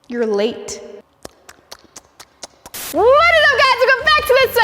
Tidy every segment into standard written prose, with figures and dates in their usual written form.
You're late. What is up, guys? Welcome back to this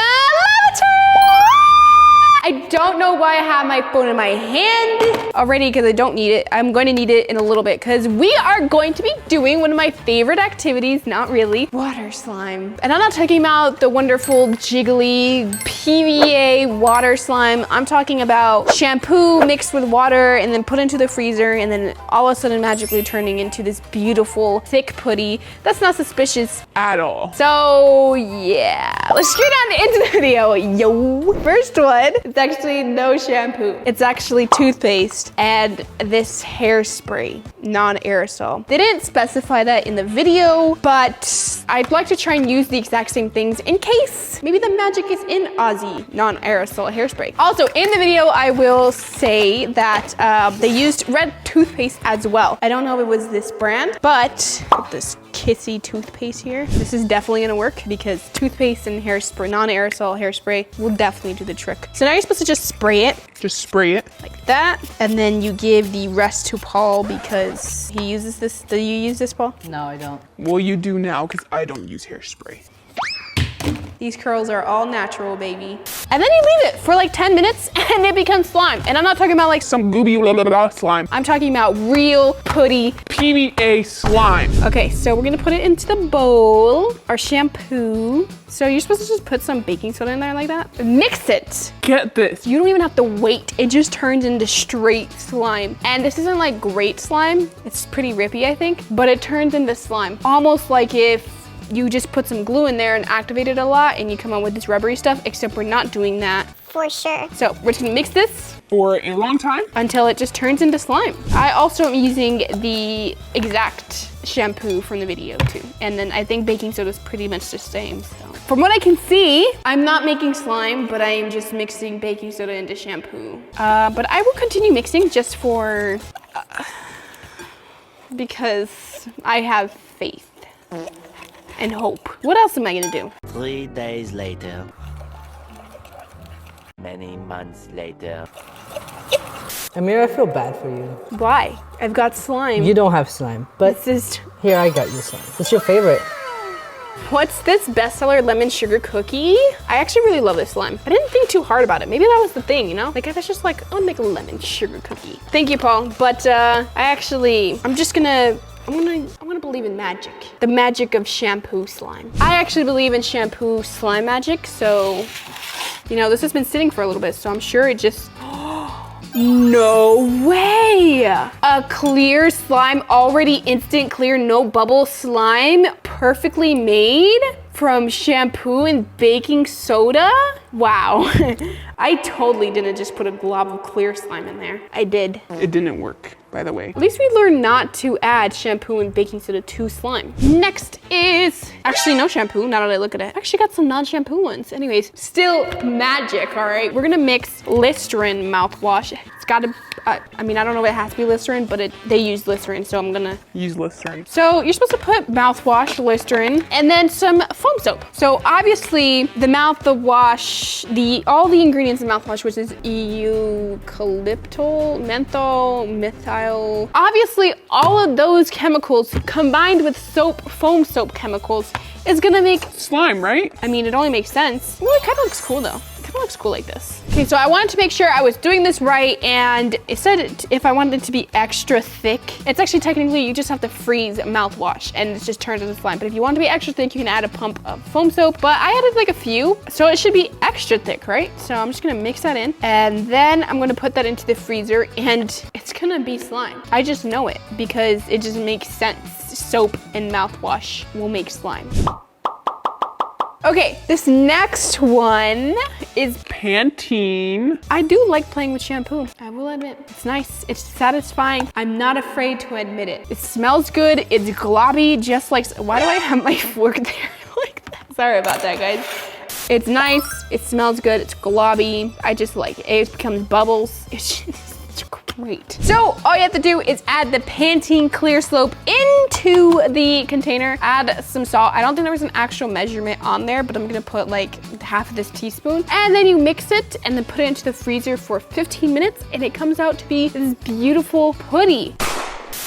I don't know why I have my phone in my hand already because I don't need it. I'm going to need it in a little bit because we are going to be doing one of my favorite activities, not really, water slime. And I'm not talking about the wonderful jiggly PVA water slime. I'm talking about shampoo mixed with water and then put into the freezer and then all of a sudden magically turning into this beautiful thick putty. That's not suspicious at all. So yeah, let's get on into the video, yo. First one. It's actually no shampoo. It's actually toothpaste and this hairspray, non-aerosol. They didn't specify that in the video, but I'd like to try and use the exact same things in case maybe the magic is in Aussie non-aerosol hairspray. Also in the video, I will say that they used red toothpaste as well. I don't know if it was this brand, but this kissy toothpaste here. This is definitely gonna work because toothpaste and hairspray, non-aerosol hairspray will definitely do the trick. So now you're supposed to just spray it. Just spray it. Like that. And then you give the rest to Paul because he uses this. Do you use this, Paul? No, I don't. Well, you do now because I don't use hairspray. These curls are all natural, baby. And then you leave it for like 10 minutes and it becomes slime. And I'm not talking about like some gooby blah, blah, blah slime. I'm talking about real putty PVA slime. Okay, so we're gonna put it into the bowl, our shampoo. So you're supposed to just put some baking soda in there like that. Mix it. Get this. You don't even have to wait. It just turns into straight slime. And this isn't like great slime. It's pretty rippy, I think, but it turns into slime. Almost like if you just put some glue in there and activate it a lot and you come out with this rubbery stuff, except we're not doing that. For sure. So we're just gonna mix this for a long time until it just turns into slime. I also am using the exact shampoo from the video too. And then I think baking soda is pretty much the same. So from what I can see, I'm not making slime, but I am just mixing baking soda into shampoo. But I will continue mixing just for, because I have faith and hope. What else am I gonna do? 3 days later. Many months later. Amira, I feel bad for you. Why? I've got slime. You don't have slime, but This is, here, I got you slime. It's your favorite. what's this bestseller lemon sugar cookie? I actually really love this slime. I didn't think too hard about it. Maybe that was the thing, you know? Like I was just like, I'll make a lemon sugar cookie. Thank you, Paul. But I'm just gonna, I'm gonna believe in magic. The magic of shampoo slime. I actually believe in shampoo slime magic, so, you know, this has been sitting for a little bit, so I'm sure it just, no way! A clear slime, already instant clear, no bubble slime, perfectly made from shampoo and baking soda? Wow. I totally didn't just put a glob of clear slime in there. I did. It didn't work, by the way. At least we learned not to add shampoo and baking soda to slime. Next is actually no shampoo, now that I look at it. I actually got some non-shampoo ones. Anyways, still magic, all right? We're gonna mix Listerine mouthwash. It's gotta, I mean, I don't know if it has to be Listerine, but they use Listerine, so I'm gonna Use Listerine. So you're supposed to put mouthwash, Listerine, and then some foam soap. So obviously the wash, all the ingredients in mouthwash, which is eucalyptol, menthol, methyl. Obviously all of those chemicals combined with foam soap chemicals is gonna make Slime, right? I mean, it only makes sense. Well, it kind of looks cool though. It kind of looks cool like this. Okay, so I wanted to make sure I was doing this right, and it said if I wanted it to be extra thick, it's actually technically you just have to freeze mouthwash and it just turns into slime. But if you want it to be extra thick, you can add a pump of foam soap. But I added like a few, so it should be extra thick, right? So I'm just gonna mix that in, and then I'm gonna put that into the freezer, and it's gonna be slime. I just know it because it just makes sense. Soap and mouthwash will make slime. Okay, this next one is Pantene. I do like playing with shampoo. I will admit, it's nice, it's satisfying. I'm not afraid to admit it. It smells good, it's globby, just like, why do I have my fork there like that? Sorry about that, guys. It's nice, it smells good, it's globby. I just like it. It becomes bubbles. It's just great. So all you have to do is add the Pantene Clear Slope into the container. Add some salt. I don't think there was an actual measurement on there, but I'm gonna put like half of this teaspoon. And then you mix it and then put it into the freezer for 15 minutes and it comes out to be this beautiful putty.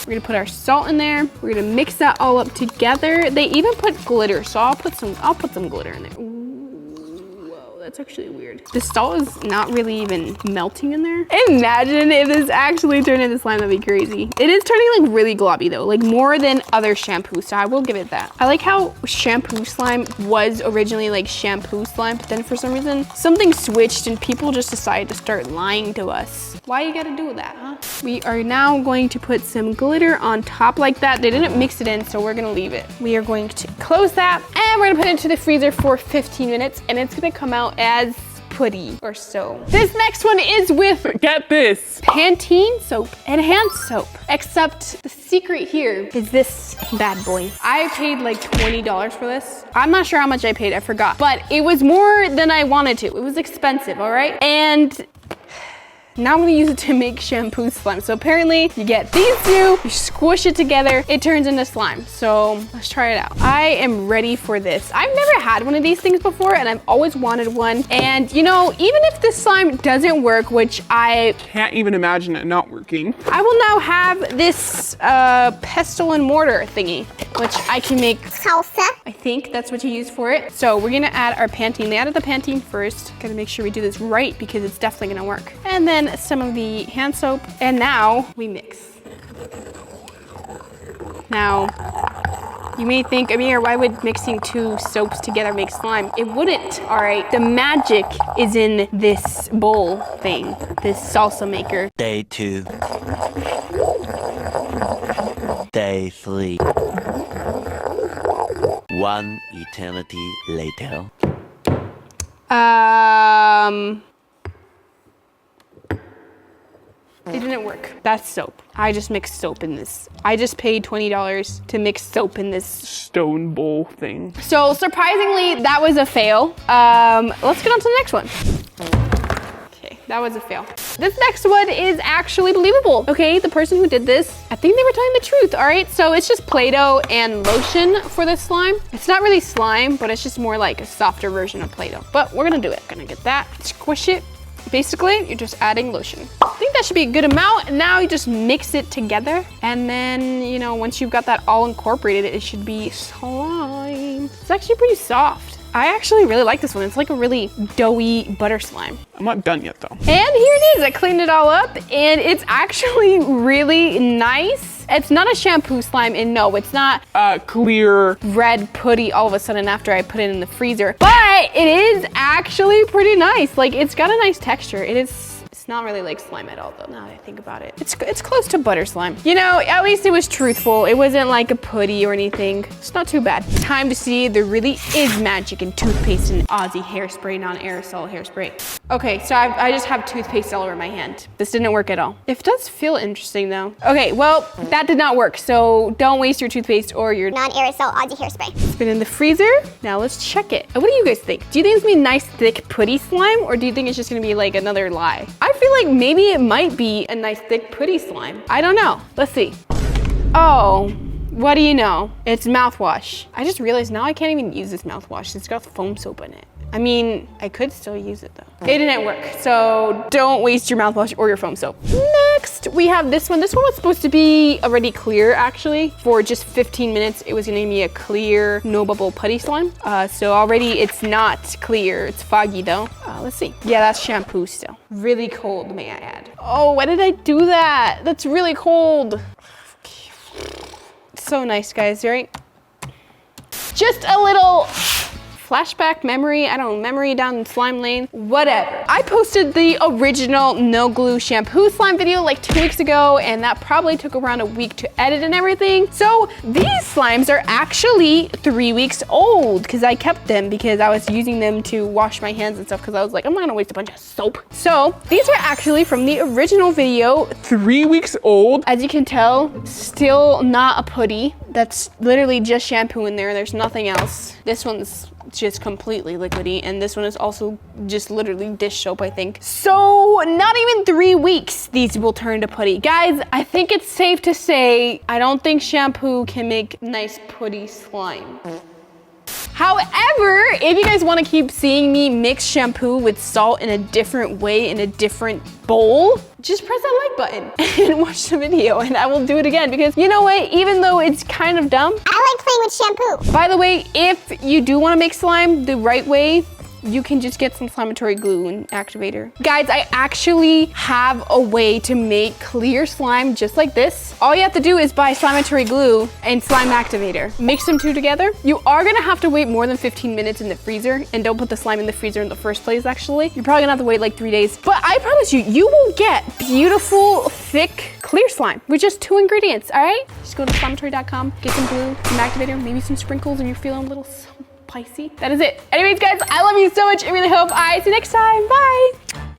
We're gonna put our salt in there. We're gonna mix that all up together. They even put glitter, so I'll put some glitter in there. Ooh, whoa, that's actually weird. The salt is not really even melting in there. Imagine if this actually turned into slime, that'd be crazy. It is turning like really globby though, like more than other shampoo, so I will give it that. I like how shampoo slime was originally like shampoo slime, but then for some reason, something switched and people just decided to start lying to us. Why you gotta do that, huh? We are now going to put some glitter on top like that. They didn't mix it in, so we're gonna leave it. We are going to close that and we're gonna put it into the freezer for 15 minutes and it's gonna come out as putty or so. This next one is with, Get this. Pantene soap and hand soap. Except the secret here is this bad boy. I paid like $20 for this. I'm not sure how much I paid, I forgot. But it was more than I wanted to. It was expensive, all right? And now I'm gonna use it to make shampoo slime. So apparently you get these two, you squish it together, it turns into slime. So let's try it out. I am ready for this. I've never had one of these things before and I've always wanted one. And you know, even if this slime doesn't work, which I Can't even imagine it not working. I will now have this pestle and mortar thingy, which I can make salsa. I think that's what you use for it. So we're gonna add our Pantene. They added the Pantene first. Gotta make sure we do this right because it's definitely gonna work. And then some of the hand soap. And now we mix. Now, you may think, Amir, why would mixing two soaps together make slime? It wouldn't, all right? The magic is in this bowl thing, this salsa maker. Day 2. Day 3. 1 eternity later. It didn't work. That's soap. I just mixed soap in this. I just paid $20 to mix soap in this. Stone bowl thing. So surprisingly, that was a fail. Let's get on to the next one. Okay, that was a fail. This next one is actually believable. Okay, the person who did this, I think they were telling the truth, all right? So it's just Play-Doh and lotion for this slime. It's not really slime, but it's just more like a softer version of Play-Doh. But we're gonna do it. Gonna get that, squish it. Basically, you're just adding lotion. I think that should be a good amount. Now you just mix it together. And then, you know, once you've got that all incorporated, it should be slime. It's actually pretty soft. I actually really like this one. It's like a really doughy butter slime. I'm not done yet though. And here it is. I cleaned it all up and it's actually really nice. It's not a shampoo slime and no, it's not Clear. red putty all of a sudden after I put it in the freezer, but it is actually pretty nice. Like it's got a nice texture. It's not really like slime at all though, now that I think about it. It's close to butter slime. You know, at least it was truthful. It wasn't like a putty or anything. It's not too bad. Time to see there really is magic in toothpaste and Aussie hairspray, non-aerosol hairspray. Okay, so I just have toothpaste all over my hand. This didn't work at all. It does feel interesting though. Okay, well, that did not work. So don't waste your toothpaste or your non-aerosol Aussie hairspray. It's been in the freezer. Now let's check it. What do you guys think? Do you think it's gonna be nice, thick, putty slime? Or do you think it's just gonna be like another lie? I feel like maybe it might be a nice, thick, putty slime. I don't know. Let's see. Oh, what do you know? It's mouthwash. I just realized now I can't even use this mouthwash. It's got foam soap in it. I mean, I could still use it though. It didn't work, so don't waste your mouthwash or your foam soap. Next, we have this one. This one was supposed to be already clear, actually. For just 15 minutes, it was gonna be a clear, no bubble putty slime. So already it's not clear. It's foggy though. Let's see. Yeah, that's shampoo still. Really cold, may I add. Oh, why did I do that? That's really cold. So nice, guys, right? Just a little flashback memory, I don't know, memory down in slime lane, whatever. I posted the original no glue shampoo slime video like 2 weeks ago, and that probably took around a week to edit and everything. So these slimes are actually 3 weeks old because I kept them because I was using them to wash my hands and stuff because I was like, I'm not gonna waste a bunch of soap. So these are actually from the original video. 3 weeks old. As you can tell, still not a putty. That's literally just shampoo in there. There's nothing else. This one's just completely liquidy, and this one is also just literally dish soap, I think. So not even 3 weeks these will turn to putty. Guys, I think it's safe to say I don't think shampoo can make nice putty slime. However, if you guys want to keep seeing me mix shampoo with salt in a different way, in a different bowl, just press that like button and watch the video, and I will do it again because you know what? Even though it's kind of dumb, I like playing with shampoo. by the way, if you do want to make slime the right way, you can just get some Slimatory glue and activator. Guys, I actually have a way to make clear slime just like this. All you have to do is buy Slimatory glue and slime activator. Mix them two together. You are gonna have to wait more than 15 minutes in the freezer, and don't put the slime in the freezer in the first place, actually. You're probably gonna have to wait like 3 days. But I promise you, you will get beautiful, thick, clear slime with just 2 ingredients, all right? Just go to slimatory.com, get some glue, some activator, maybe some sprinkles if you're feeling a little spicy. That is it. Anyways, guys, I love you so much. I really hope I see you next time. Bye.